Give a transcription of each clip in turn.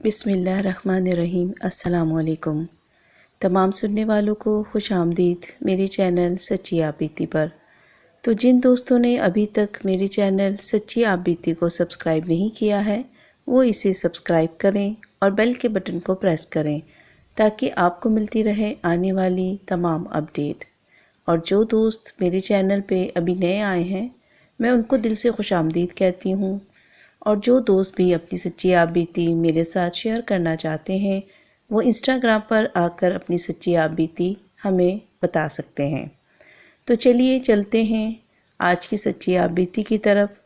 بسم اللہ الرحمن الرحیم۔ السلام علیکم تمام سننے والوں کو خوش آمدید میرے چینل سچی آپ بیتی پر۔ تو جن دوستوں نے ابھی تک میرے چینل سچی آپ بیتی کو سبسکرائب نہیں کیا ہے وہ اسے سبسکرائب کریں اور بیل کے بٹن کو پریس کریں تاکہ آپ کو ملتی رہے آنے والی تمام اپڈیٹ۔ اور جو دوست میرے چینل پہ ابھی نئے آئے ہیں میں ان کو دل سے خوش آمدید کہتی ہوں، اور جو دوست بھی اپنی سچی آپ بیتی میرے ساتھ شیئر کرنا چاہتے ہیں وہ انسٹاگرام پر آ کر اپنی سچی آپ بیتی ہمیں بتا سکتے ہیں۔ تو چلیے چلتے ہیں آج کی سچی آپ بیتی کی طرف،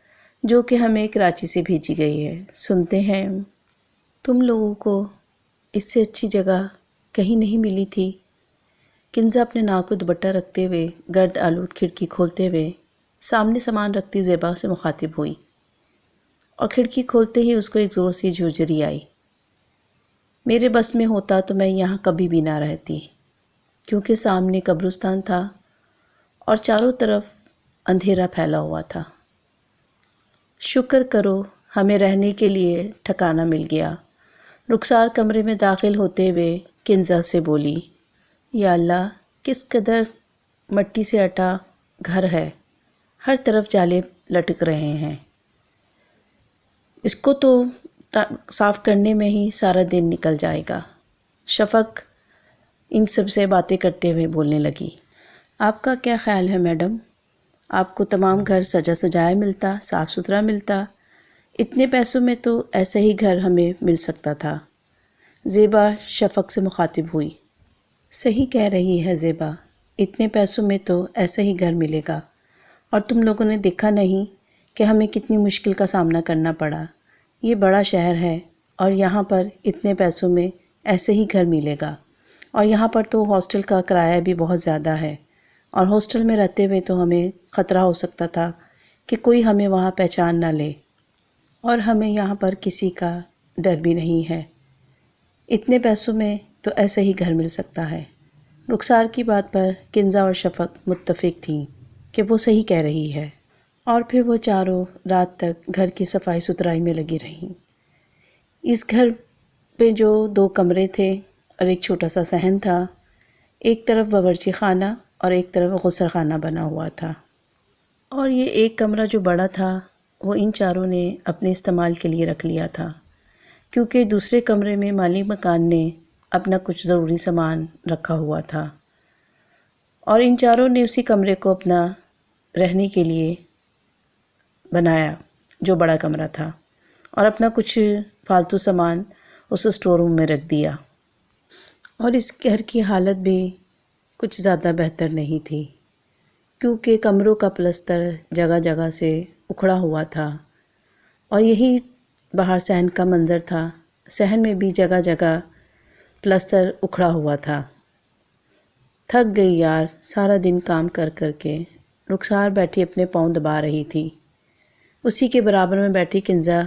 جو کہ ہمیں کراچی سے بھیجی گئی ہے۔ سنتے ہیں۔ تم لوگوں کو اس سے اچھی جگہ کہیں نہیں ملی تھی؟ کنزا اپنے ناک پہ دوپٹہ رکھتے ہوئے گرد آلود کھڑکی کھولتے ہوئے سامنے سامان رکھتی زیبا سے مخاطب ہوئی، اور کھڑکی کھولتے ہی اس کو ایک زور سی جھرجھری آئی۔ میرے بس میں ہوتا تو میں یہاں کبھی بھی نہ رہتی، کیونکہ سامنے قبرستان تھا اور چاروں طرف اندھیرا پھیلا ہوا تھا۔ شکر کرو ہمیں رہنے کے لیے ٹھکانہ مل گیا۔ رخسار کمرے میں داخل ہوتے ہوئے کنزا سے بولی، یا اللہ کس قدر مٹی سے اٹا گھر ہے، ہر طرف جالے لٹک رہے ہیں، اس کو تو صاف کرنے میں ہی سارا دن نکل جائے گا۔ شفق ان سب سے باتیں کرتے ہوئے بولنے لگی، آپ کا کیا خیال ہے میڈم؟ آپ کو تمام گھر سجا سجایا ملتا، صاف ستھرا ملتا، اتنے پیسوں میں تو ایسا ہی گھر ہمیں مل سکتا تھا۔ زیبا شفق سے مخاطب ہوئی، صحیح کہہ رہی ہے زیبا، اتنے پیسوں میں تو ایسا ہی گھر ملے گا، اور تم لوگوں نے دیکھا نہیں کہ ہمیں کتنی مشکل کا سامنا کرنا پڑا۔ یہ بڑا شہر ہے اور یہاں پر اتنے پیسوں میں ایسے ہی گھر ملے گا، اور یہاں پر تو ہاسٹل کا کرایہ بھی بہت زیادہ ہے، اور ہاسٹل میں رہتے ہوئے تو ہمیں خطرہ ہو سکتا تھا کہ کوئی ہمیں وہاں پہچان نہ لے، اور ہمیں یہاں پر کسی کا ڈر بھی نہیں ہے۔ اتنے پیسوں میں تو ایسا ہی گھر مل سکتا ہے۔ رخسار کی بات پر کنزا اور شفق متفق تھیں کہ وہ صحیح کہہ رہی ہے، اور پھر وہ چاروں رات تک گھر کی صفائی ستھرائی میں لگی رہیں۔ اس گھر پہ جو 2 کمرے تھے اور ایک چھوٹا سا صحن تھا، ایک طرف باورچی خانہ اور ایک طرف غسل خانہ بنا ہوا تھا، اور یہ ایک کمرہ جو بڑا تھا وہ ان چاروں نے اپنے استعمال کے لیے رکھ لیا تھا، کیونکہ دوسرے کمرے میں مالک مکان نے اپنا کچھ ضروری سامان رکھا ہوا تھا، اور ان چاروں نے اسی کمرے کو اپنا رہنے کے لیے بنایا جو بڑا کمرہ تھا، اور اپنا کچھ فالتو سامان اس اسٹور روم میں رکھ دیا۔ اور اس گھر کی حالت بھی کچھ زیادہ بہتر نہیں تھی، کیونکہ کمروں کا پلستر جگہ جگہ سے اکھڑا ہوا تھا، اور یہی باہر صحن کا منظر تھا، صحن میں بھی جگہ جگہ پلستر اکھڑا ہوا تھا۔ تھک گئی یار سارا دن کام کر کر کے، رخسار بیٹھی اپنے پاؤں دبا رہی تھی۔ اسی کے برابر میں بیٹھی کنزا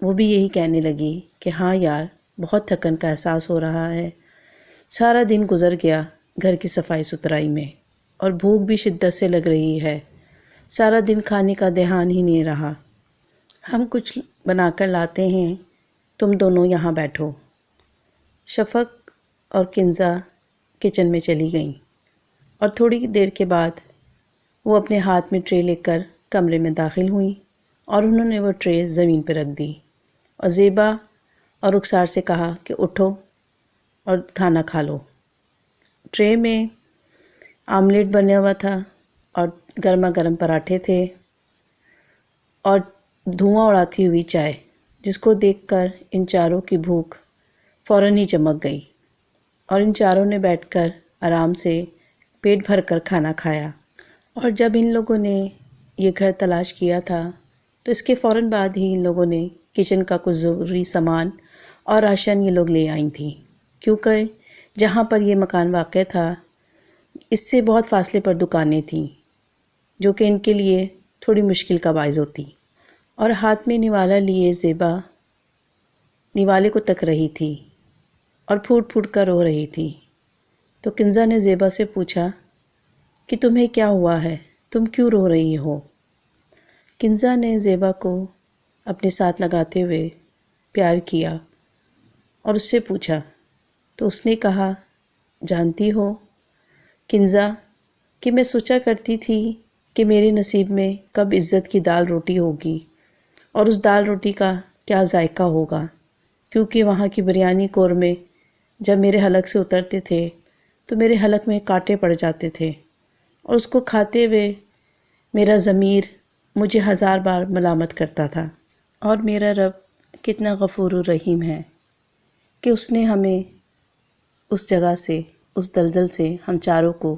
وہ بھی یہی کہنے لگی کہ ہاں یار بہت تھکن کا احساس ہو رہا ہے، سارا دن گزر گیا گھر کی صفائی ستھرائی میں، اور بھوک بھی شدت سے لگ رہی ہے، سارا دن کھانے کا دھیان ہی نہیں رہا۔ ہم کچھ بنا کر لاتے ہیں، تم دونوں یہاں بیٹھو۔ شفق اور کنزا کچن میں چلی گئیں، اور تھوڑی دیر کے بعد وہ اپنے ہاتھ میں ٹرے لے کر کمرے میں داخل ہوئیں، اور انہوں نے وہ ٹرے زمین پہ رکھ دی، اور زیبا اور رخسار سے کہا کہ اٹھو اور کھانا کھا لو۔ ٹرے میں آملیٹ بنا ہوا تھا، اور گرما گرم پراٹھے تھے، اور دھواں اڑاتی ہوئی چائے، جس کو دیکھ کر ان چاروں کی بھوک فوراً ہی چمک گئی، اور ان چاروں نے بیٹھ کر آرام سے پیٹ بھر کر کھانا کھایا۔ اور جب ان لوگوں نے یہ گھر تلاش کیا تھا تو اس کے فوراً بعد ہی ان لوگوں نے کچن کا کچھ ضروری سامان اور راشن یہ لوگ لے آئی تھیں، کیونکہ جہاں پر یہ مکان واقع تھا اس سے بہت فاصلے پر دکانیں تھیں، جو کہ ان کے لیے تھوڑی مشکل کا باعث ہوتی۔ اور ہاتھ میں نوالا لیے زیبا نوالے کو تک رہی تھی اور پھوٹ پھوٹ کر رو رہی تھی۔ تو کنزا نے زیبا سے پوچھا کہ تمہیں کیا ہوا ہے، تم کیوں رو رہی ہو؟ کنزا نے زیبا کو اپنے ساتھ لگاتے ہوئے پیار کیا اور اس سے پوچھا تو اس نے کہا، جانتی ہو کنزا کہ میں سوچا کرتی تھی کہ میرے نصیب میں کب عزت کی دال روٹی ہوگی اور اس دال روٹی کا کیا ذائقہ ہوگا، کیونکہ وہاں کی بریانی قورمے جب میرے حلق سے اترتے تھے تو میرے حلق میں کانٹے پڑ جاتے تھے اور اس کو کھاتے ہوئے میرا ضمیر مجھے 1000 بار ملامت کرتا تھا۔ اور میرا رب کتنا غفور الرحیم ہے کہ اس نے ہمیں اس جگہ سے، اس دلدل سے ہم چاروں کو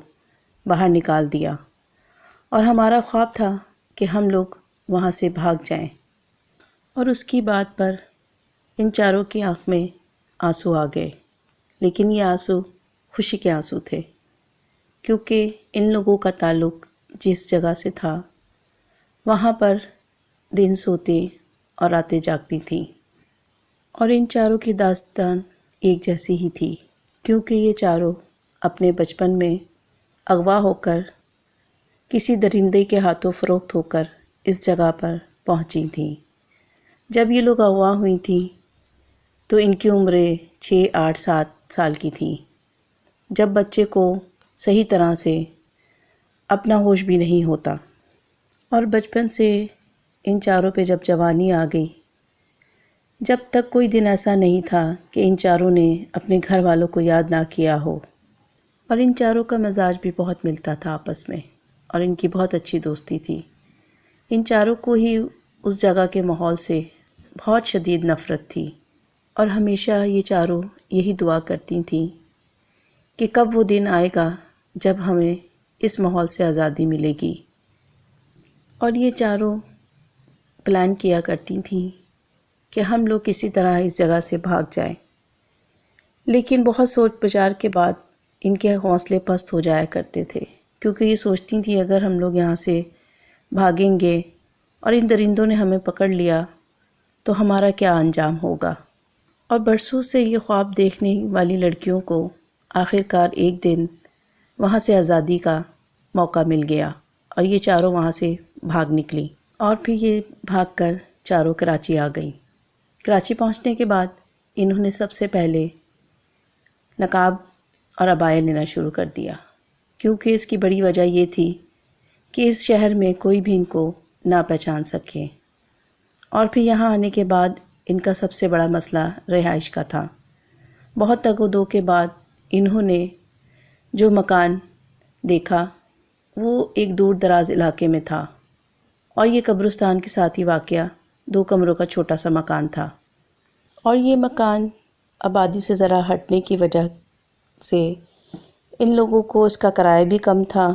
باہر نکال دیا، اور ہمارا خواب تھا کہ ہم لوگ وہاں سے بھاگ جائیں۔ اور اس کی بات پر ان چاروں کی آنکھ میں آنسو آ گئے، لیکن یہ آنسو خوشی کے آنسو تھے، کیونکہ ان لوگوں کا تعلق جس جگہ سے تھا وہاں پر دن سوتے اور راتیں جاگتی تھیں، اور ان چاروں کی داستان ایک جیسی ہی تھی، کیونکہ یہ چاروں اپنے بچپن میں اغوا ہو کر کسی درندے کے ہاتھوں فروخت ہو کر اس جگہ پر پہنچی تھیں۔ جب یہ لوگ اغوا ہوئی تھیں تو ان کی عمریں 6، 8، 7 سال کی تھیں، جب بچے کو صحیح طرح سے اپنا ہوش بھی نہیں ہوتا۔ اور بچپن سے ان چاروں پہ جب جوانی آ گئی، جب تک کوئی دن ایسا نہیں تھا کہ ان چاروں نے اپنے گھر والوں کو یاد نہ کیا ہو۔ اور ان چاروں کا مزاج بھی بہت ملتا تھا آپس میں، اور ان کی بہت اچھی دوستی تھی۔ ان چاروں کو ہی اس جگہ کے ماحول سے بہت شدید نفرت تھی، اور ہمیشہ یہ چاروں یہی دعا کرتی تھیں کہ کب وہ دن آئے گا جب ہمیں اس ماحول سے آزادی ملے گی۔ اور یہ چاروں پلان کیا کرتی تھیں کہ ہم لوگ کسی طرح اس جگہ سے بھاگ جائیں، لیکن بہت سوچ بچار کے بعد ان کے حوصلے پست ہو جایا کرتے تھے، کیونکہ یہ سوچتی تھیں اگر ہم لوگ یہاں سے بھاگیں گے اور ان درندوں نے ہمیں پکڑ لیا تو ہمارا کیا انجام ہوگا۔ اور برسوں سے یہ خواب دیکھنے والی لڑکیوں کو آخر کار ایک دن وہاں سے آزادی کا موقع مل گیا، اور یہ چاروں وہاں سے بھاگ نکلیں، اور پھر یہ بھاگ کر چاروں کراچی آ گئیں۔ کراچی پہنچنے کے بعد انہوں نے سب سے پہلے نقاب اور عبایا لینا شروع کر دیا، کیونکہ اس کی بڑی وجہ یہ تھی کہ اس شہر میں کوئی بھی ان کو نہ پہچان سکے۔ اور پھر یہاں آنے کے بعد ان کا سب سے بڑا مسئلہ رہائش کا تھا۔ بہت تگ و دو کے بعد انہوں نے جو مکان دیکھا وہ ایک دور دراز علاقے میں تھا، اور یہ قبرستان کے ساتھ ہی واقع 2 کمروں کا چھوٹا سا مکان تھا۔ اور یہ مکان آبادی سے ذرا ہٹنے کی وجہ سے ان لوگوں کو اس کا کرایہ بھی کم تھا،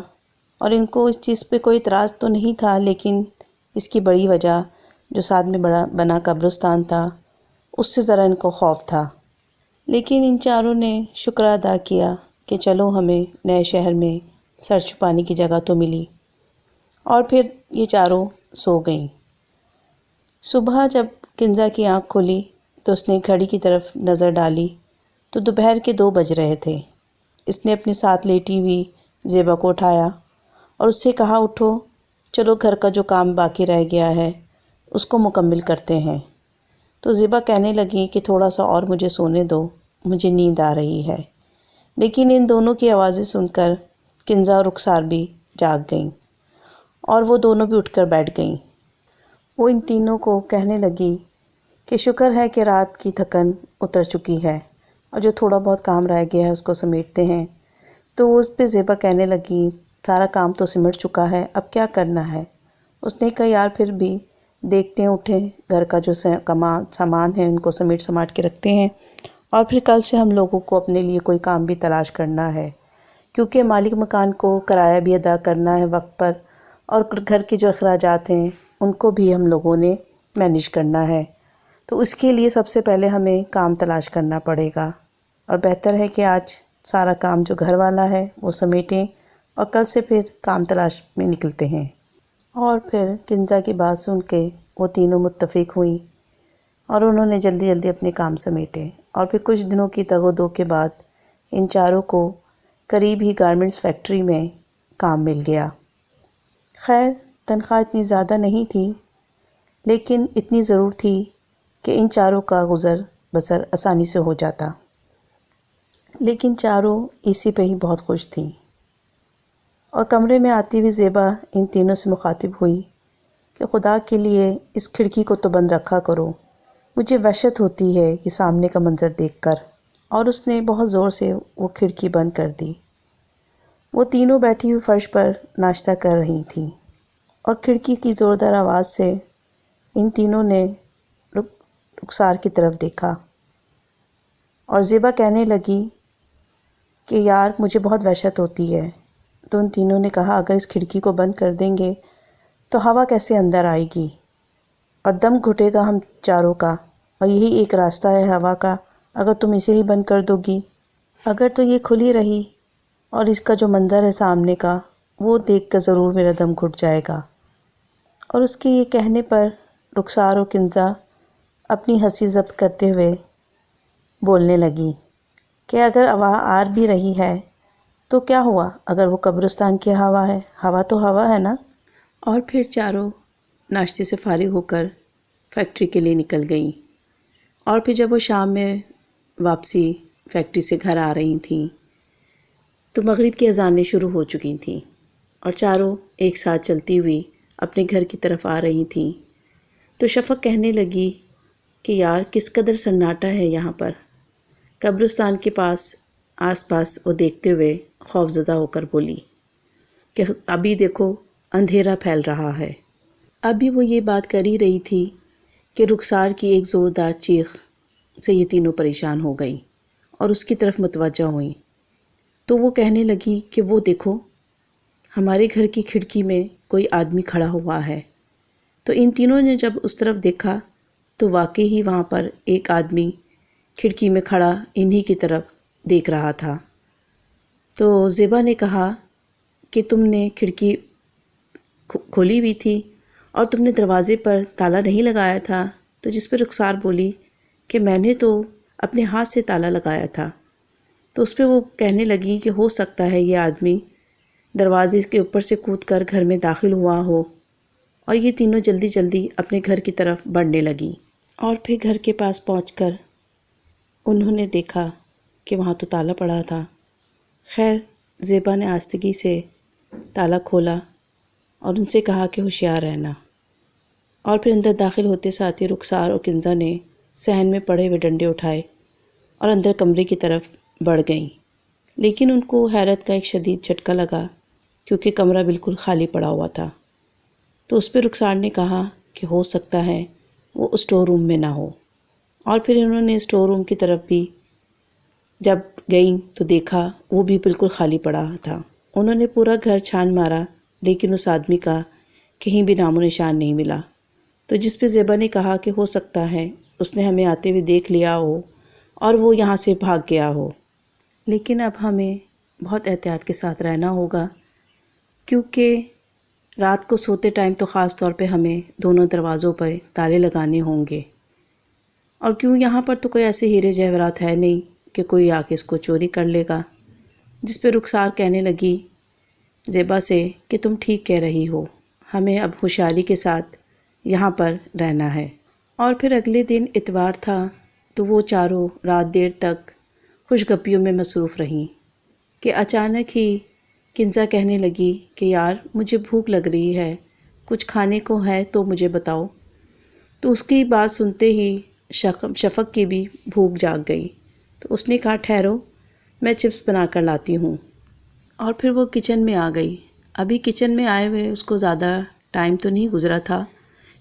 اور ان کو اس چیز پہ کوئی اعتراض تو نہیں تھا، لیکن اس کی بڑی وجہ جو ساتھ میں بنا قبرستان تھا اس سے ذرا ان کو خوف تھا۔ لیکن ان چاروں نے شکر ادا کیا کہ چلو ہمیں نئے شہر میں سر چھپانے کی جگہ تو ملی، اور پھر یہ چاروں سو گئیں۔ صبح جب کنزا کی آنکھ کھلی تو اس نے گھڑی کی طرف نظر ڈالی تو دوپہر کے 2 بج رہے تھے۔ اس نے اپنے ساتھ لیٹی ہوئی زیبا کو اٹھایا اور اس سے کہا، اٹھو، چلو گھر کا جو کام باقی رہ گیا ہے اس کو مکمل کرتے ہیں۔ تو زیبا کہنے لگی کہ تھوڑا سا اور مجھے سونے دو، مجھے نیند آ رہی ہے۔ لیکن ان دونوں کی آوازیں سن کر کنزا اور رخسار بھی جاگ گئیں، اور وہ دونوں بھی اٹھ کر بیٹھ گئیں۔ وہ ان تینوں کو کہنے لگی کہ شکر ہے کہ رات کی تھکن اتر چکی ہے، اور جو تھوڑا بہت کام رہ گیا ہے اس کو سمیٹتے ہیں۔ تو اس پہ زیبا کہنے لگی، سارا کام تو سمٹ چکا ہے، اب کیا کرنا ہے؟ اس نے کہا، یار پھر بھی دیکھتے ہیں، اٹھیں، گھر کا جو سامان ہے ان کو سماٹ کے رکھتے ہیں، اور پھر کل سے ہم لوگوں کو اپنے لیے کوئی کام بھی تلاش کرنا ہے، کیونکہ مالک مکان کو کرایہ بھی ادا کرنا ہے وقت پر، اور گھر کے جو اخراجات ہیں ان کو بھی ہم لوگوں نے مینیج کرنا ہے۔ تو اس کے لیے سب سے پہلے ہمیں کام تلاش کرنا پڑے گا، اور بہتر ہے کہ آج سارا کام جو گھر والا ہے وہ سمیٹیں، اور کل سے پھر کام تلاش میں نکلتے ہیں۔ اور پھر کنزا کی بات سن کے وہ تینوں متفق ہوئیں، اور انہوں نے جلدی جلدی اپنے کام سمیٹے، اور پھر کچھ دنوں کی تگ و دو کے بعد ان چاروں کو قریب ہی گارمنٹس فیکٹری میں کام مل گیا۔ خیر تنخواہ اتنی زیادہ نہیں تھی، لیکن اتنی ضرور تھی کہ ان چاروں کا گزر بسر آسانی سے ہو جاتا۔ لیکن چاروں اسی پہ ہی بہت خوش تھیں، اور کمرے میں آتی ہوئی زیبا ان تینوں سے مخاطب ہوئی کہ خدا کے لیے اس کھڑکی کو تو بند رکھا کرو، مجھے وحشت ہوتی ہے یہ سامنے کا منظر دیکھ کر۔ اور اس نے بہت زور سے وہ کھڑکی بند کر دی۔ وہ تینوں بیٹھی ہوئی فرش پر ناشتہ کر رہی تھیں، اور کھڑکی کی زوردار آواز سے ان تینوں نے رخسار کی طرف دیکھا، اور زیبا کہنے لگی کہ یار مجھے بہت وحشت ہوتی ہے۔ تو ان تینوں نے کہا اگر اس کھڑکی کو بند کر دیں گے تو ہوا کیسے اندر آئے گی، اور دم گھٹے گا ہم چاروں کا، اور یہی ایک راستہ ہے ہوا کا، اگر تم اسے ہی بند کر دو گی۔ اگر تو یہ کھلی رہی اور اس کا جو منظر ہے سامنے کا وہ دیکھ کر ضرور میرا دم گھٹ جائے گا۔ اور اس کے یہ کہنے پر رخسار اور کنزا اپنی ہنسی ضبط کرتے ہوئے بولنے لگی کہ اگر ہوا آ بھی رہی ہے تو کیا ہوا، اگر وہ قبرستان کی ہوا ہے، ہوا تو ہوا ہے نا۔ اور پھر چاروں ناشتے سے فارغ ہو کر فیکٹری کے لیے نکل گئیں، اور پھر جب وہ شام میں واپسی فیکٹری سے گھر آ رہی تھیں تو مغرب کی اذانیں شروع ہو چکی تھیں، اور چاروں ایک ساتھ چلتی ہوئی اپنے گھر کی طرف آ رہی تھیں۔ تو شفق کہنے لگی کہ یار کس قدر سناٹا ہے یہاں پر۔ قبرستان کے پاس آس پاس وہ دیکھتے ہوئے خوفزدہ ہو کر بولی کہ ابھی دیکھو اندھیرا پھیل رہا ہے۔ ابھی وہ یہ بات کر ہی رہی تھی کہ رخسار کی ایک زوردار چیخ سے یہ تینوں پریشان ہو گئیں اور اس کی طرف متوجہ ہوئیں۔ تو وہ کہنے لگی کہ وہ دیکھو ہمارے گھر کی کھڑکی میں کوئی آدمی کھڑا ہوا ہے۔ تو ان تینوں نے جب اس طرف دیکھا تو واقعی ہی وہاں پر ایک آدمی کھڑکی میں کھڑا انہی کی طرف دیکھ رہا تھا۔ تو زیبا نے کہا کہ تم نے کھڑکی کھولی ہوئی تھی اور تم نے دروازے پر تالا نہیں لگایا تھا؟ تو جس پہ رخسار بولی کہ میں نے تو اپنے ہاتھ سے تالا لگایا تھا۔ تو اس پہ وہ کہنے لگی کہ ہو سکتا ہے یہ آدمی دروازے کے اوپر سے کود کر گھر میں داخل ہوا ہو۔ اور یہ تینوں جلدی جلدی اپنے گھر کی طرف بڑھنے لگیں، اور پھر گھر کے پاس پہنچ کر انہوں نے دیکھا کہ وہاں تو تالا پڑا تھا۔ خیر زیبا نے آہستگی سے تالا کھولا اور ان سے کہا کہ ہوشیار رہنا، اور پھر اندر داخل ہوتے ساتھ ہی رخسار اور کنزا نے صحن میں پڑے ہوئے ڈنڈے اٹھائے اور اندر کمرے کی طرف بڑھ گئیں۔ لیکن ان کو حیرت کا ایک شدید جھٹکا لگا کیونکہ کمرہ بالکل خالی پڑا ہوا تھا۔ تو اس پہ رخسار نے کہا کہ ہو سکتا ہے وہ اسٹور روم میں نہ ہو، اور پھر انہوں نے اسٹور روم کی طرف بھی جب گئیں تو دیکھا وہ بھی بالکل خالی پڑا تھا۔ انہوں نے پورا گھر چھان مارا لیکن اس آدمی کا کہیں بھی نام و نشان نہیں ملا۔ تو جس پہ زیبا نے کہا کہ ہو سکتا ہے اس نے ہمیں آتے ہوئے دیکھ لیا ہو اور وہ یہاں سے بھاگ گیا ہو، لیکن اب ہمیں بہت احتیاط کے ساتھ رہنا ہوگا، کیونکہ رات کو سوتے ٹائم تو خاص طور پہ ہمیں دونوں دروازوں پر تالے لگانے ہوں گے، اور کیوں یہاں پر تو کوئی ایسے ہیرے جواہرات ہے نہیں کہ کوئی آ کے اس کو چوری کر لے گا۔ جس پہ رخسار کہنے لگی زیبا سے کہ تم ٹھیک کہہ رہی ہو، ہمیں اب خوشحالی کے ساتھ یہاں پر رہنا ہے۔ اور پھر اگلے دن اتوار تھا تو وہ چاروں رات دیر تک خوشگپیوں میں مصروف رہیں کہ اچانک ہی کنزا کہنے لگی کہ یار مجھے بھوک لگ رہی ہے، کچھ کھانے کو ہے تو مجھے بتاؤ۔ تو اس کی بات سنتے ہی شفق کی بھی بھوک جاگ گئی، تو اس نے کہا ٹھہرو میں چپس بنا کر لاتی ہوں۔ اور پھر وہ کچن میں آ گئی۔ ابھی کچن میں آئے ہوئے اس کو زیادہ ٹائم تو نہیں گزرا تھا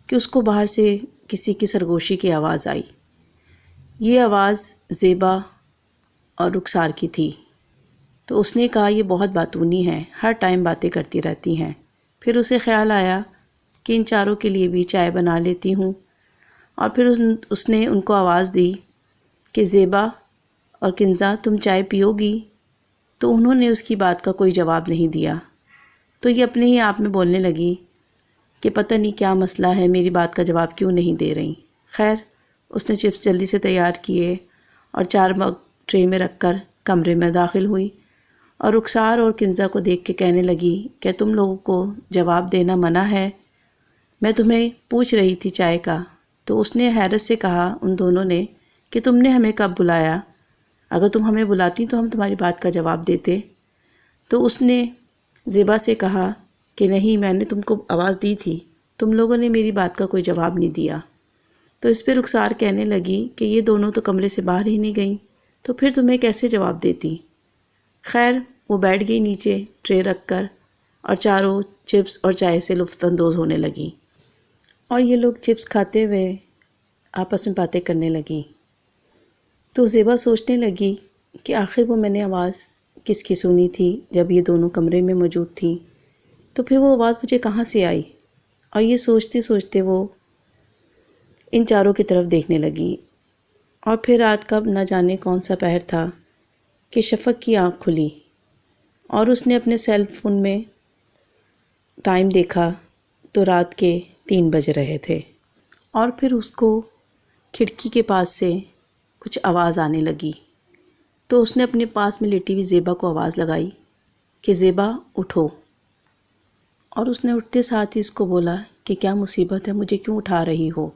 کہ اس کو باہر سے کسی کی سرگوشی کی آواز آئی۔ یہ آواز زیبا اور رخسار کی تھی۔ تو اس نے کہا یہ بہت باتونی ہے، ہر ٹائم باتیں کرتی رہتی ہیں۔ پھر اسے خیال آیا کہ ان چاروں کے لیے بھی چائے بنا لیتی ہوں، اور پھر اس نے ان کو آواز دی کہ زیبا اور کنزا تم چائے پیو گی؟ تو انہوں نے اس کی بات کا کوئی جواب نہیں دیا۔ تو یہ اپنے ہی آپ میں بولنے لگی کہ پتہ نہیں کیا مسئلہ ہے، میری بات کا جواب کیوں نہیں دے رہی۔ خیر اس نے چپس جلدی سے تیار کیے اور 4 مگ ٹرے میں رکھ کر کمرے میں داخل ہوئی، اور رخسار اور کنزا کو دیکھ کے کہنے لگی کہ تم لوگوں کو جواب دینا منع ہے، میں تمہیں پوچھ رہی تھی چائے کا۔ تو اس نے حیرت سے کہا ان دونوں نے کہ تم نے ہمیں کب بلایا؟ اگر تم ہمیں بلاتی تو ہم تمہاری بات کا جواب دیتے۔ تو اس نے زیبا سے کہا کہ نہیں، میں نے تم کو آواز دی تھی، تم لوگوں نے میری بات کا کوئی جواب نہیں دیا۔ تو اس پہ رخسار کہنے لگی کہ یہ دونوں تو کمرے سے باہر ہی نہیں گئیں، تو پھر تمہیں کیسے جواب دیتی؟ خیر وہ بیٹھ گئی نیچے ٹرے رکھ کر، اور چاروں چپس اور چائے سے لطف اندوز ہونے لگیں، اور یہ لوگ چپس کھاتے ہوئے آپس میں باتیں کرنے لگیں۔ تو زیبا سوچنے لگی کہ آخر وہ میں نے آواز کس کی سنی تھی جب یہ دونوں کمرے میں موجود تھیں، تو پھر وہ آواز مجھے کہاں سے آئی؟ اور یہ سوچتے سوچتے وہ ان چاروں کی طرف دیکھنے لگی، اور پھر رات کا نہ جانے کون سا پہر تھا کہ شفق کی آنکھ کھلی، اور اس نے اپنے سیل فون میں ٹائم دیکھا تو رات کے 3 بج رہے تھے، اور پھر اس کو کھڑکی کے پاس سے کچھ آواز آنے لگی۔ تو اس نے اپنے پاس میں لیٹی ہوئی زیبا کو آواز لگائی کہ زیبا اٹھو، اور اس نے اٹھتے ساتھ ہی اس کو بولا کہ کیا مصیبت ہے، مجھے کیوں اٹھا رہی ہو؟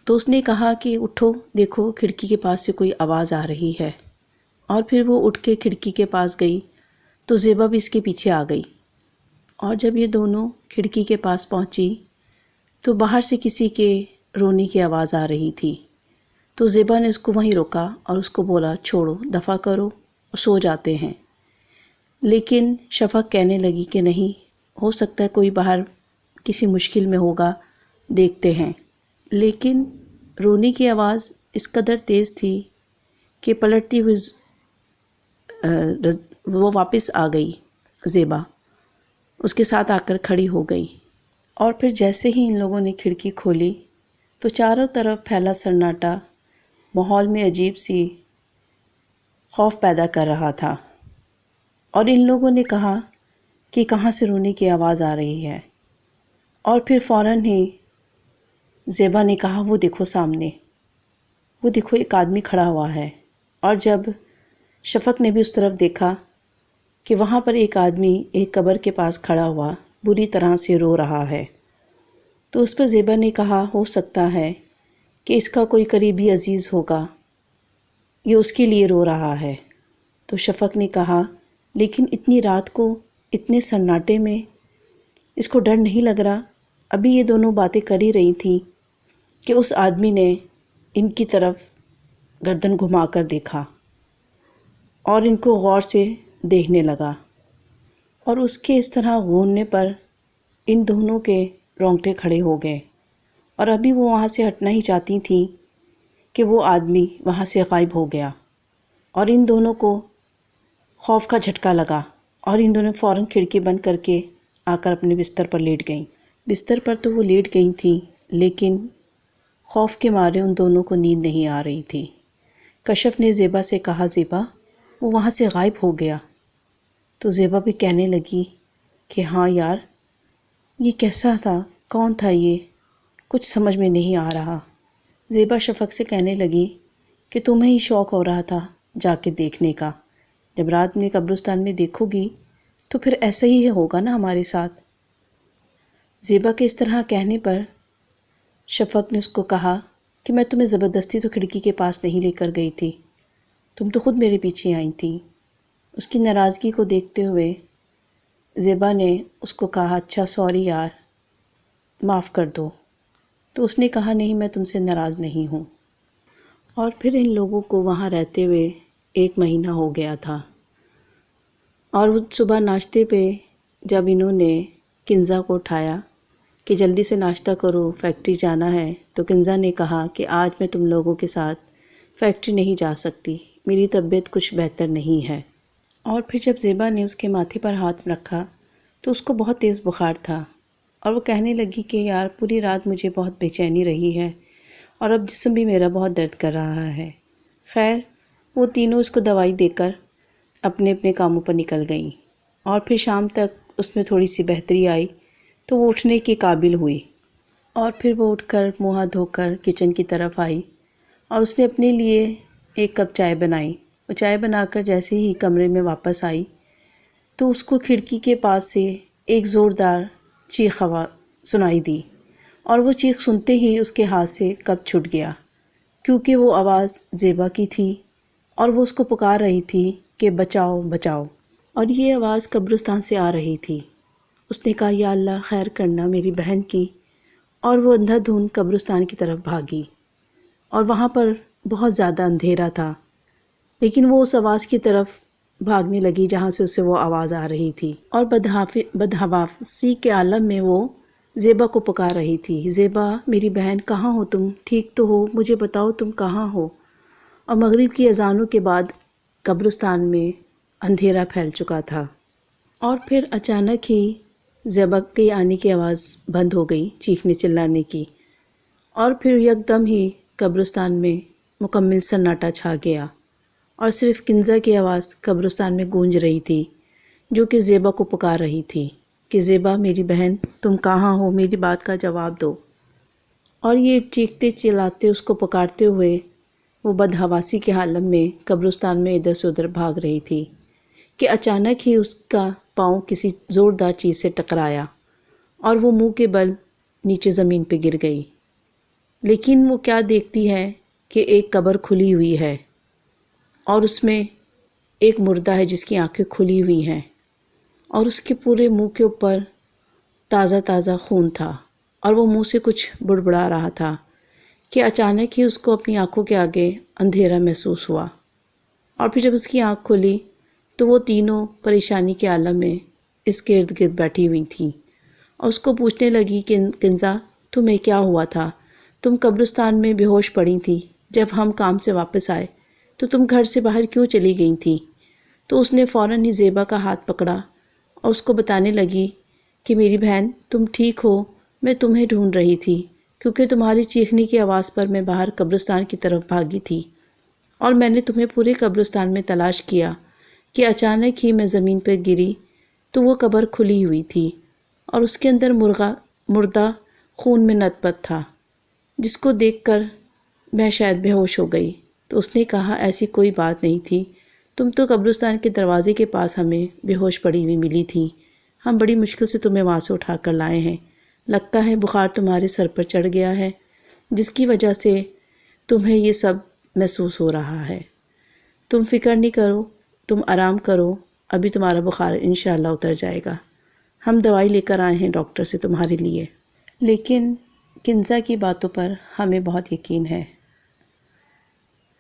تو اس نے کہا کہ اٹھو، دیکھو کھڑکی کے پاس سے کوئی آواز آ رہی ہے، اور پھر وہ اٹھ کے کھڑکی کے پاس گئی تو زیبا بھی اس کے پیچھے آ گئی، اور جب یہ دونوں کھڑکی کے پاس پہنچی تو باہر سے کسی کے رونے کی آواز آ رہی تھی۔ تو زیبا نے اس کو وہیں روکا اور اس کو بولا چھوڑو، دفع کرو اور سو جاتے ہیں۔ لیکن شفق کہنے لگی کہ نہیں، ہو سکتا ہے کوئی باہر کسی مشکل میں ہوگا، دیکھتے ہیں۔ لیکن رونے کی آواز اس قدر تیز تھی کہ پلٹتی ہوئی وہ واپس آ گئی، زیبا اس کے ساتھ آ کر کھڑی ہو گئی، اور پھر جیسے ہی ان لوگوں نے کھڑکی کھولی تو چاروں طرف پھیلا سناٹا ماحول میں عجیب سی خوف پیدا کر رہا تھا، اور ان لوگوں نے کہا کہ کہاں سے رونے کی آواز آ رہی ہے، اور پھر فوراً ہی زیبا نے کہا وہ دیکھو سامنے، وہ دیکھو ایک آدمی کھڑا ہوا ہے۔ اور جب شفق نے بھی اس طرف دیکھا کہ وہاں پر ایک آدمی ایک قبر کے پاس کھڑا ہوا بری طرح سے رو رہا ہے، تو اس پر زیبا نے کہا ہو سکتا ہے کہ اس کا کوئی قریبی عزیز ہوگا، یہ اس کے لیے رو رہا ہے۔ تو شفق نے کہا لیکن اتنی رات کو اتنے سناٹے میں اس کو ڈر نہیں لگ رہا؟ ابھی یہ دونوں باتیں کر ہی رہی تھیں کہ اس آدمی نے ان کی طرف گردن گھما کر دیکھا اور ان کو غور سے دیکھنے لگا، اور اس کے اس طرح گھورنے پر ان دونوں کے رونگٹے کھڑے ہو گئے، اور ابھی وہ وہاں سے ہٹنا ہی چاہتی تھیں کہ وہ آدمی وہاں سے غائب ہو گیا، اور ان دونوں کو خوف کا جھٹکا لگا، اور ان دونوں فوراً کھڑکی بند کر کے آ کر اپنے بستر پر لیٹ گئیں۔ بستر پر تو وہ لیٹ گئی تھیں، لیکن خوف کے مارے ان دونوں کو نیند نہیں آ رہی تھی۔ کشف نے زیبا سے کہا زیبا وہ وہاں سے غائب ہو گیا۔ تو زیبا بھی کہنے لگی کہ ہاں یار، یہ کیسا تھا، کون تھا یہ، کچھ سمجھ میں نہیں آ رہا۔ زیبا شفق سے کہنے لگی کہ تمہیں ہی شوق ہو رہا تھا جا کے دیکھنے کا، جب رات میں قبرستان میں دیکھو گی تو پھر ایسا ہی ہوگا نا ہمارے ساتھ۔ زیبا کے اس طرح کہنے پر شفق نے اس کو کہا کہ میں تمہیں زبردستی تو کھڑکی کے پاس نہیں لے کر گئی تھی، تم تو خود میرے پیچھے آئی تھی۔ اس کی ناراضگی کو دیکھتے ہوئے زیبا نے اس کو کہا اچھا سوری یار، معاف کر دو۔ تو اس نے کہا نہیں، میں تم سے ناراض نہیں ہوں۔ اور پھر ان لوگوں کو وہاں رہتے ہوئے 1 مہینہ ہو گیا تھا، اور وہ صبح ناشتے پہ جب انہوں نے کنزا کو اٹھایا کہ جلدی سے ناشتہ کرو، فیکٹری جانا ہے، تو کنزا نے کہا کہ آج میں تم لوگوں کے ساتھ فیکٹری نہیں جا سکتی، میری طبیعت کچھ بہتر نہیں ہے۔ اور پھر جب زیبا نے اس کے ماتھے پر ہاتھ رکھا تو اس کو بہت تیز بخار تھا، اور وہ کہنے لگی کہ یار پوری رات مجھے بہت بے چینی رہی ہے، اور اب جسم بھی میرا بہت درد کر رہا ہے۔ خیر وہ تینوں اس کو دوائی دے کر اپنے اپنے کاموں پر نکل گئیں، اور پھر شام تک اس میں تھوڑی سی بہتری آئی تو وہ اٹھنے کے قابل ہوئی، اور پھر وہ اٹھ کر منہ ہاتھ دھو کر کچن کی طرف آئی، اور اس نے اپنے لیے 1 کپ چائے بنائی۔ وہ چائے بنا کر جیسے ہی کمرے میں واپس آئی تو اس کو کھڑکی کے پاس سے ایک زوردار چیخ سنائی دی، اور وہ چیخ سنتے ہی اس کے ہاتھ سے کپ چھوٹ گیا، کیونکہ وہ آواز زیبا کی تھی اور وہ اس کو پکار رہی تھی کہ بچاؤ بچاؤ، اور یہ آواز قبرستان سے آ رہی تھی۔ اس نے کہا یا اللہ خیر کرنا میری بہن کی، اور وہ اندھا دھند قبرستان کی طرف بھاگی، اور وہاں پر بہت زیادہ اندھیرا تھا، لیکن وہ اس آواز کی طرف بھاگنے لگی جہاں سے اسے وہ آواز آ رہی تھی، اور بدحواسی کے عالم میں وہ زیبا کو پکار رہی تھی، زیبا میری بہن کہاں ہو تم، ٹھیک تو ہو، مجھے بتاؤ تم کہاں ہو۔ اور مغرب کی اذانوں کے بعد قبرستان میں اندھیرا پھیل چکا تھا، اور پھر اچانک ہی زیبا کے آنے کی آواز بند ہو گئی، چیخنے چلانے کی، اور پھر یکدم ہی قبرستان میں مکمل سناٹا چھا گیا، اور صرف کنزا کی آواز قبرستان میں گونج رہی تھی جو کہ زیبا کو پکار رہی تھی کہ زیبا میری بہن تم کہاں ہو، میری بات کا جواب دو۔ اور یہ چیختے چلاتے اس کو پکارتے ہوئے وہ بدحواسی کے عالم میں قبرستان میں ادھر سے ادھر بھاگ رہی تھی کہ اچانک ہی اس کا پاؤں کسی زوردار چیز سے ٹکرایا اور وہ منہ کے بل نیچے زمین پہ گر گئی۔ لیکن وہ کیا دیکھتی ہے کہ ایک قبر کھلی ہوئی ہے، اور اس میں ایک مردہ ہے جس کی آنکھیں کھلی ہوئی ہیں، اور اس کے پورے منہ کے اوپر تازہ تازہ خون تھا، اور وہ منہ سے کچھ بڑبڑا رہا تھا کہ اچانک ہی اس کو اپنی آنکھوں کے آگے اندھیرا محسوس ہوا، اور پھر جب اس کی آنکھ کھلی تو وہ تینوں پریشانی کے عالم میں اس کے ارد گرد بیٹھی ہوئی تھیں، اور اس کو پوچھنے لگی کہ کنزا تمہیں کیا ہوا تھا، تم قبرستان میں بے ہوش پڑی تھی، جب ہم کام سے واپس آئے تو تم گھر سے باہر کیوں چلی گئی تھی؟ تو اس نے فوراً ہی زیبا کا ہاتھ پکڑا اور اس کو بتانے لگی کہ میری بہن تم ٹھیک ہو، میں تمہیں ڈھونڈ رہی تھی کیونکہ تمہاری چیخنے کی آواز پر میں باہر قبرستان کی طرف بھاگی تھی، اور میں نے تمہیں پورے قبرستان میں تلاش کیا کہ اچانک ہی میں زمین پر گری تو وہ قبر کھلی ہوئی تھی، اور اس کے اندر مردہ خون میں نت پت تھا، جس کو دیکھ کر میں شاید بے ہوش ہو گئی۔ تو اس نے کہا ایسی کوئی بات نہیں تھی، تم تو قبرستان کے دروازے کے پاس ہمیں بے ہوش پڑی ہوئی ملی تھی، ہم بڑی مشکل سے تمہیں وہاں سے اٹھا کر لائے ہیں، لگتا ہے بخار تمہارے سر پر چڑھ گیا ہے جس کی وجہ سے تمہیں یہ سب محسوس ہو رہا ہے، تم فکر نہیں کرو، تم آرام کرو، ابھی تمہارا بخار انشاءاللہ اتر جائے گا، ہم دوائی لے کر آئے ہیں ڈاکٹر سے تمہارے لیے۔ لیکن کنزا کی باتوں پر ہمیں بہت یقین ہے۔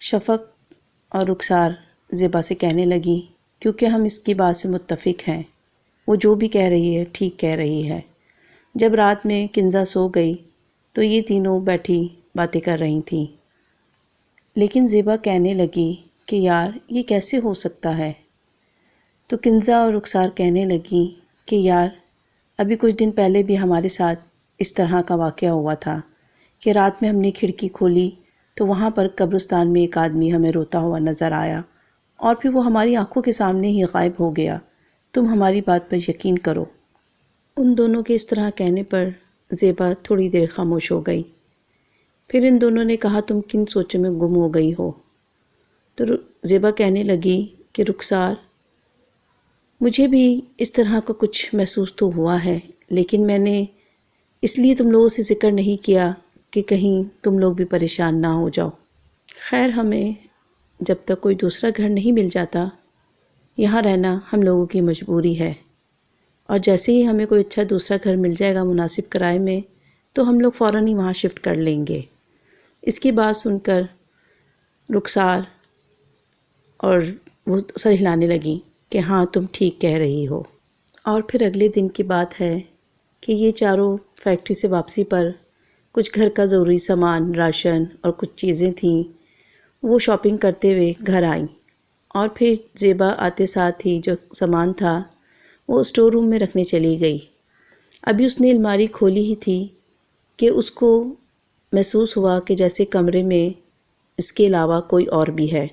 شفق اور رخسار زیبا سے کہنے لگی کیونکہ ہم اس کی بات سے متفق ہیں، وہ جو بھی کہہ رہی ہے ٹھیک کہہ رہی ہے۔ جب رات میں کنزا سو گئی تو یہ تینوں بیٹھی باتیں کر رہی تھیں، لیکن زیبا کہنے لگی کہ یار یہ کیسے ہو سکتا ہے؟ تو کنزا اور رخسار کہنے لگی کہ یار ابھی کچھ دن پہلے بھی ہمارے ساتھ اس طرح کا واقعہ ہوا تھا کہ رات میں ہم نے کھڑکی کھولی تو وہاں پر قبرستان میں ایک آدمی ہمیں روتا ہوا نظر آیا، اور پھر وہ ہماری آنکھوں کے سامنے ہی غائب ہو گیا، تم ہماری بات پر یقین کرو۔ ان دونوں کے اس طرح کہنے پر زیبا تھوڑی دیر خاموش ہو گئی، پھر ان دونوں نے کہا تم کن سوچوں میں گم ہو گئی ہو؟ تو زیبا کہنے لگی کہ رخسار مجھے بھی اس طرح کا کچھ محسوس تو ہوا ہے، لیکن میں نے اس لیے تم لوگوں سے ذکر نہیں کیا کہ کہیں تم لوگ بھی پریشان نہ ہو جاؤ۔ خیر ہمیں جب تک کوئی دوسرا گھر نہیں مل جاتا یہاں رہنا ہم لوگوں کی مجبوری ہے، اور جیسے ہی ہمیں کوئی اچھا دوسرا گھر مل جائے گا مناسب کرائے میں تو ہم لوگ فوراً ہی وہاں شفٹ کر لیں گے۔ اس کی بات سن کر رخسار اور وہ سر ہلانے لگی کہ ہاں تم ٹھیک کہہ رہی ہو۔ اور پھر اگلے دن کی بات ہے کہ یہ چاروں فیکٹری سے واپسی پر کچھ گھر کا ضروری سامان، راشن اور کچھ چیزیں تھیں، وہ شاپنگ کرتے ہوئے گھر آئیں، اور پھر زیبا آتے ساتھ ہی جو سامان تھا وہ اسٹور روم میں رکھنے چلی گئی۔ ابھی اس نے الماری کھولی ہی تھی کہ اس کو محسوس ہوا کہ جیسے کمرے میں اس کے علاوہ کوئی اور بھی ہے،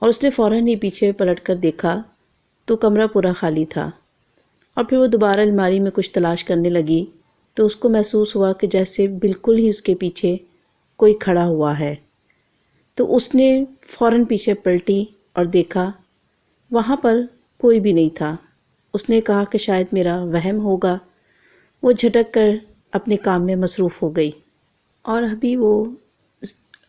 اور اس نے فوراً ہی پیچھے پلٹ کر دیکھا تو کمرہ پورا خالی تھا، اور پھر وہ دوبارہ الماری میں کچھ تلاش کرنے لگی تو اس کو محسوس ہوا کہ جیسے بالکل ہی اس کے پیچھے کوئی کھڑا ہوا ہے۔ تو اس نے فوراً پیچھے پلٹی اور دیکھا وہاں پر کوئی بھی نہیں تھا۔ اس نے کہا کہ شاید میرا وہم ہوگا، وہ جھٹک کر اپنے کام میں مصروف ہو گئی، اور ابھی وہ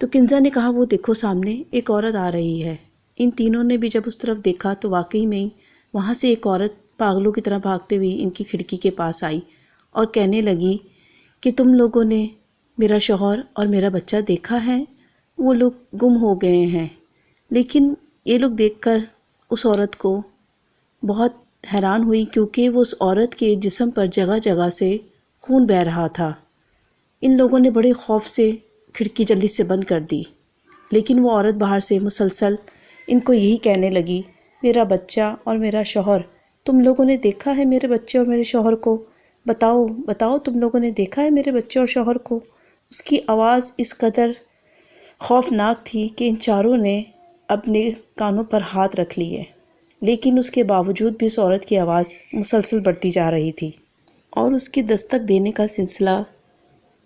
تو کنزا نے کہا وہ دیکھو سامنے ایک عورت آ رہی ہے۔ ان تینوں نے بھی جب اس طرف دیکھا تو واقعی میں ہی وہاں سے ایک عورت پاگلوں کی طرح بھاگتے ہوئی ان کی کھڑکی کے پاس آئی اور کہنے لگی کہ تم لوگوں نے میرا شوہر اور میرا بچہ دیکھا ہے؟ وہ لوگ گم ہو گئے ہیں۔ لیکن یہ لوگ دیکھ کر اس عورت کو بہت حیران ہوئی، کیونکہ وہ اس عورت کے جسم پر جگہ جگہ سے خون بہہ رہا تھا۔ ان لوگوں نے بڑے خوف سے کھڑکی جلدی سے بند کر دی، لیکن وہ عورت باہر سے مسلسل ان کو یہی کہنے لگی، میرا بچہ اور میرا شوہر، تم لوگوں نے دیکھا ہے میرے بچے اور میرے شوہر کو؟ بتاؤ بتاؤ، تم لوگوں نے دیکھا ہے میرے بچے اور شوہر کو؟ اس کی آواز اس قدر خوفناک تھی کہ ان چاروں نے اپنے کانوں پر ہاتھ رکھ لیے، لیکن اس کے باوجود بھی اس عورت کی آواز مسلسل بڑھتی جا رہی تھی، اور اس کی دستک دینے کا سلسلہ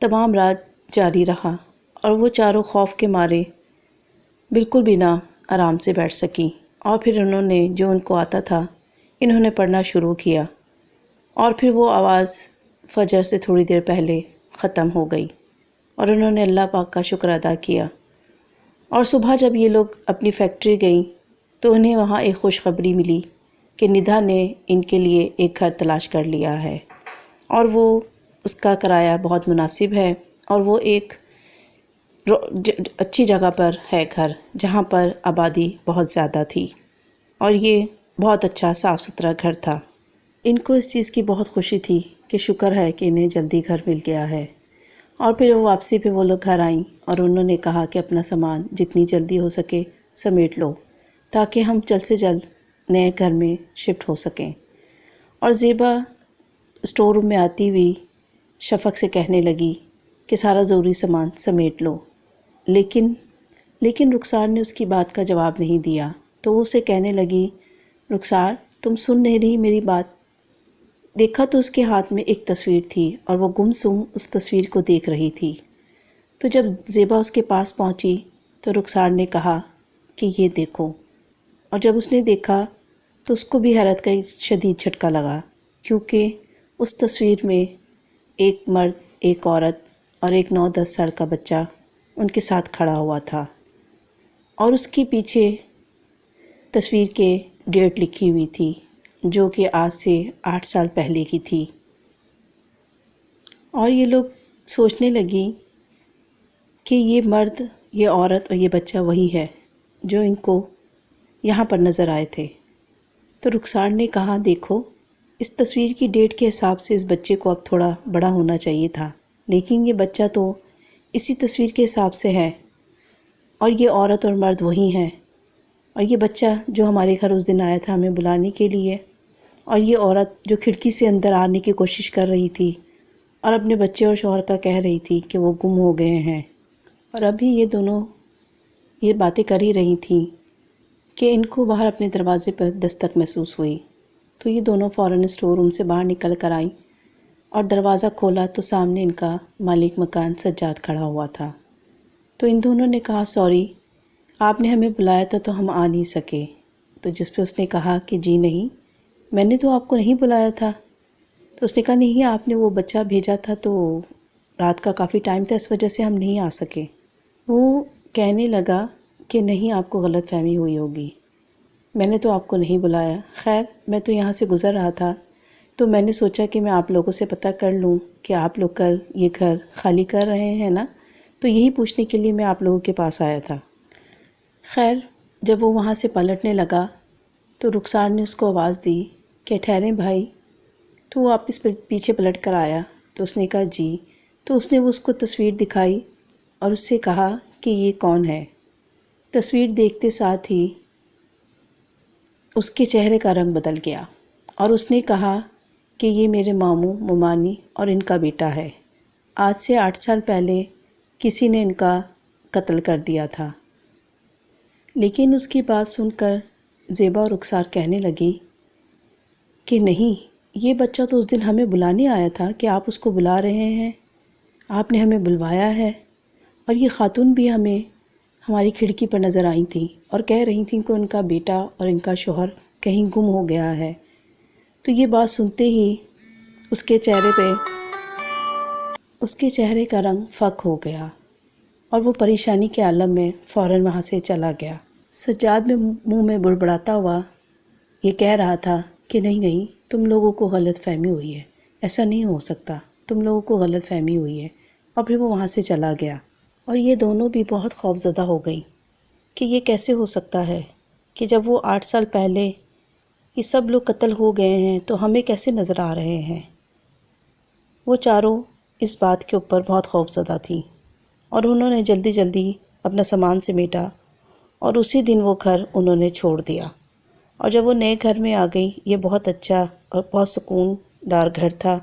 تمام رات جاری رہا، اور وہ چاروں خوف کے مارے بالکل بھی نہ آرام سے بیٹھ سکیں۔ اور پھر انہوں نے جو ان کو آتا تھا انہوں نے پڑھنا شروع کیا، اور پھر وہ آواز فجر سے تھوڑی دیر پہلے ختم ہو گئی، اور انہوں نے اللہ پاک کا شکر ادا کیا۔ اور صبح جب یہ لوگ اپنی فیکٹری گئیں تو انہیں وہاں ایک خوشخبری ملی کہ ندھا نے ان کے لیے ایک گھر تلاش کر لیا ہے، اور وہ اس کا کرایہ بہت مناسب ہے، اور وہ ایک اچھی جگہ پر ہے گھر، جہاں پر آبادی بہت زیادہ تھی، اور یہ بہت اچھا صاف ستھرا گھر تھا۔ ان کو اس چیز کی بہت خوشی تھی کہ شکر ہے کہ انہیں جلدی گھر مل گیا ہے۔ اور پھر وہ واپسی پہ وہ لوگ گھر آئیں اور انہوں نے کہا کہ اپنا سامان جتنی جلدی ہو سکے سمیٹ لو، تاکہ ہم جلد سے جلد نئے گھر میں شفٹ ہو سکیں۔ اور زیبا اسٹور روم میں آتی ہوئی شفق سے کہنے لگی کہ سارا ضروری سامان سمیٹ لو، لیکن رخسار نے اس کی بات کا جواب نہیں دیا، تو وہ اسے کہنے لگی، رخسار تم سن نہیں رہی میری بات؟ دیکھا تو اس کے ہاتھ میں ایک تصویر تھی، اور وہ گمسم اس تصویر کو دیکھ رہی تھی۔ تو جب زیبا اس کے پاس پہنچی تو رخسار نے کہا کہ یہ دیکھو، اور جب اس نے دیکھا تو اس کو بھی حیرت کا ایک شدید جھٹکا لگا، کیونکہ اس تصویر میں ایک مرد، ایک عورت اور ایک 9-10 سال کا بچہ ان کے ساتھ کھڑا ہوا تھا، اور اس کے پیچھے تصویر کے ڈیٹ لکھی ہوئی تھی، جو کہ آج سے 8 سال پہلے کی تھی۔ اور یہ لوگ سوچنے لگیں کہ یہ مرد، یہ عورت اور یہ بچہ وہی ہے جو ان کو یہاں پر نظر آئے تھے۔ تو رخسار نے کہا، دیکھو اس تصویر کی ڈیٹ کے حساب سے اس بچے کو اب تھوڑا بڑا ہونا چاہیے تھا، لیکن یہ بچہ تو اسی تصویر کے حساب سے ہے، اور یہ عورت اور مرد وہی ہیں، اور یہ بچہ جو ہمارے گھر اس دن آیا تھا ہمیں بلانے کے لیے، اور یہ عورت جو کھڑکی سے اندر آنے کی کوشش کر رہی تھی اور اپنے بچے اور شوہر کا کہہ رہی تھی کہ وہ گم ہو گئے ہیں، اور ابھی یہ دونوں یہ باتیں کر ہی رہی تھیں کہ ان کو باہر اپنے دروازے پر دستک محسوس ہوئی۔ تو یہ دونوں فوراً اسٹور روم سے باہر نکل کر آئیں، اور دروازہ کھولا تو سامنے ان کا مالک مکان سجاد کھڑا ہوا تھا۔ تو ان دونوں نے کہا، سوری، آپ نے ہمیں بلایا تھا تو ہم آ نہیں سکے۔ تو جس پہ اس نے کہا کہ جی نہیں، میں نے تو آپ کو نہیں بلایا تھا۔ تو اس نے کہا، نہیں، آپ نے وہ بچہ بھیجا تھا تو رات کا کافی ٹائم تھا، اس وجہ سے ہم نہیں آ سکے۔ وہ کہنے لگا کہ نہیں، آپ کو غلط فہمی ہوئی ہوگی، میں نے تو آپ کو نہیں بلایا۔ خیر، میں تو یہاں سے گزر رہا تھا تو میں نے سوچا کہ میں آپ لوگوں سے پتہ کر لوں کہ آپ لوگ کل یہ گھر خالی کر رہے ہیں نا، تو یہی پوچھنے کے لیے میں آپ لوگوں کے پاس آیا تھا۔ خیر، جب وہ وہاں سے پلٹنے لگا تو رخسار نے اس کو آواز دی کہ ٹھہریں بھائی۔ تو وہ واپس پیچھے پلٹ کر آیا تو اس نے کہا جی۔ تو اس نے اس کو تصویر دکھائی اور اس سے کہا کہ یہ کون ہے۔ تصویر دیکھتے ساتھ ہی اس کے چہرے کا رنگ بدل گیا، اور اس نے کہا کہ یہ میرے ماموں ممانی اور ان کا بیٹا ہے، آج سے 8 سال پہلے کسی نے ان کا قتل کر دیا تھا۔ لیکن اس کی بات سن کر زیبا اور رخسار کہنے لگی کہ نہیں، یہ بچہ تو اس دن ہمیں بلانے آیا تھا کہ آپ اس کو بلا رہے ہیں، آپ نے ہمیں بلوایا ہے، اور یہ خاتون بھی ہمیں ہماری کھڑکی پر نظر آئی تھیں اور کہہ رہی تھیں کہ ان کا بیٹا اور ان کا شوہر کہیں گم ہو گیا ہے۔ تو یہ بات سنتے ہی اس کے چہرے کا رنگ فک ہو گیا، اور وہ پریشانی کے عالم میں فوراً وہاں سے چلا گیا۔ سجاد میں منہ میں بڑبڑاتا ہوا یہ کہہ رہا تھا کہ نہیں نہیں، تم لوگوں کو غلط فہمی ہوئی ہے، ایسا نہیں ہو سکتا، تم لوگوں کو غلط فہمی ہوئی ہے، اور پھر وہ وہاں سے چلا گیا۔ اور یہ دونوں بھی بہت خوفزدہ ہو گئیں کہ یہ کیسے ہو سکتا ہے کہ جب وہ 8 سال پہلے یہ سب لوگ قتل ہو گئے ہیں تو ہمیں کیسے نظر آ رہے ہیں۔ وہ چاروں اس بات کے اوپر بہت خوفزدہ تھیں اور انہوں نے جلدی جلدی اپنا سامان سمیٹا اور اسی دن وہ گھر انہوں نے چھوڑ دیا۔ اور جب وہ نئے گھر میں آ گئی، یہ بہت اچھا اور بہت سکون دار گھر تھا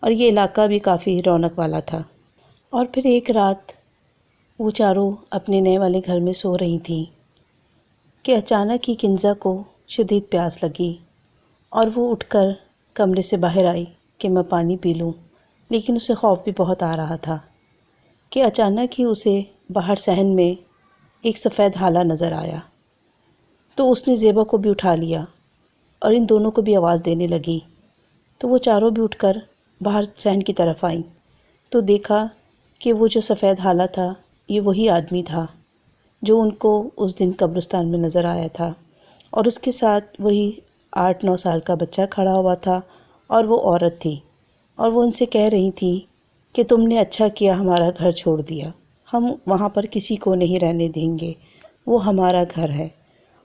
اور یہ علاقہ بھی کافی رونق والا تھا۔ اور پھر ایک رات وہ چاروں اپنے نئے والے گھر میں سو رہی تھیں کہ اچانک ہی کنزا کو شدید پیاس لگی اور وہ اٹھ کر کمرے سے باہر آئی کہ میں پانی پی لوں، لیکن اسے خوف بھی بہت آ رہا تھا کہ اچانک ہی اسے باہر صحن میں ایک سفید ہالہ نظر آیا۔ تو اس نے زیبا کو بھی اٹھا لیا اور ان دونوں کو بھی آواز دینے لگی، تو وہ چاروں بھی اٹھ کر باہر صحن کی طرف آئیں تو دیکھا کہ وہ جو سفید ہالہ تھا یہ وہی آدمی تھا جو ان کو اس دن قبرستان میں نظر آیا تھا، اور اس کے ساتھ وہی 8-9 سال کا بچہ کھڑا ہوا تھا اور وہ عورت تھی، اور وہ ان سے کہہ رہی تھی کہ تم نے اچھا کیا ہمارا گھر چھوڑ دیا، ہم وہاں پر کسی کو نہیں رہنے دیں گے، وہ ہمارا گھر ہے،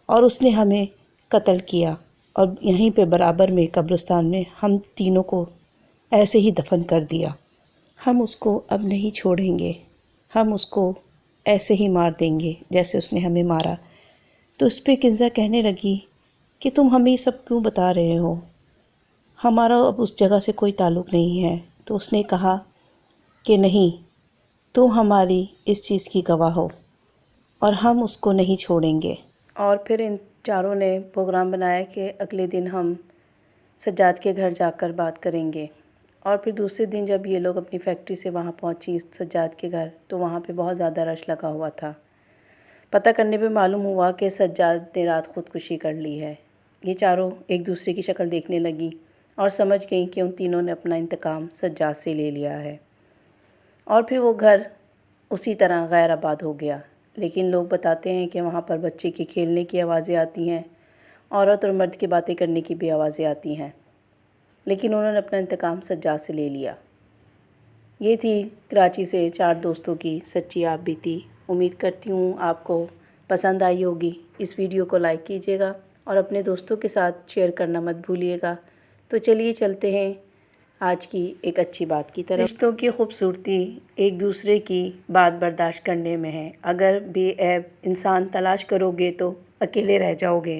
اور اس نے ہمیں قتل کیا اور یہیں پہ برابر میں قبرستان میں ہم تینوں کو ایسے ہی دفن کر دیا، ہم اس کو اب نہیں چھوڑیں گے، ہم اس کو ایسے ہی مار دیں گے جیسے اس نے ہمیں مارا۔ تو اس پہ کنزا کہنے لگی کہ تم ہمیں یہ سب کیوں بتا رہے ہو، ہمارا اب اس جگہ سے کوئی تعلق نہیں ہے۔ تو اس نے کہا کہ نہیں، تم ہماری اس چیز کی گواہ ہو اور ہم اس کو نہیں چھوڑیں گے۔ اور پھر ان چاروں نے پروگرام بنایا کہ اگلے دن ہم سجاد کے گھر جا کر بات کریں گے۔ اور پھر دوسرے دن جب یہ لوگ اپنی فیکٹری سے وہاں پہنچی سجاد کے گھر، تو وہاں پہ بہت زیادہ رش لگا ہوا تھا۔ پتہ کرنے پہ معلوم ہوا کہ سجاد نے رات خودکشی کر لی ہے۔ یہ چاروں ایک دوسرے کی شکل دیکھنے لگی اور سمجھ گئیں کہ ان تینوں نے اپنا انتقام سجاد سے لے لیا ہے، اور پھر وہ گھر اسی طرح غیر آباد ہو گیا۔ لیکن لوگ بتاتے ہیں کہ وہاں پر بچے کے کھیلنے کی آوازیں آتی ہیں، عورت اور مرد کی باتیں کرنے کی بھی آوازیں آتی ہیں، لیکن انہوں نے اپنا انتقام سجاد سے لے لیا۔ یہ تھی کراچی سے 4 دوستوں کی سچی آپ بیتی۔ امید کرتی ہوں آپ کو پسند آئی ہوگی۔ اس ویڈیو کو لائک کیجیے گا اور اپنے دوستوں کے ساتھ شیئر کرنا مت بھولیے گا۔ تو چلیے چلتے ہیں آج کی ایک اچھی بات کی طرف۔ رشتوں کی خوبصورتی ایک دوسرے کی بات برداشت کرنے میں ہے۔ اگر بے عیب انسان تلاش کرو گے تو اکیلے رہ جاؤ گے،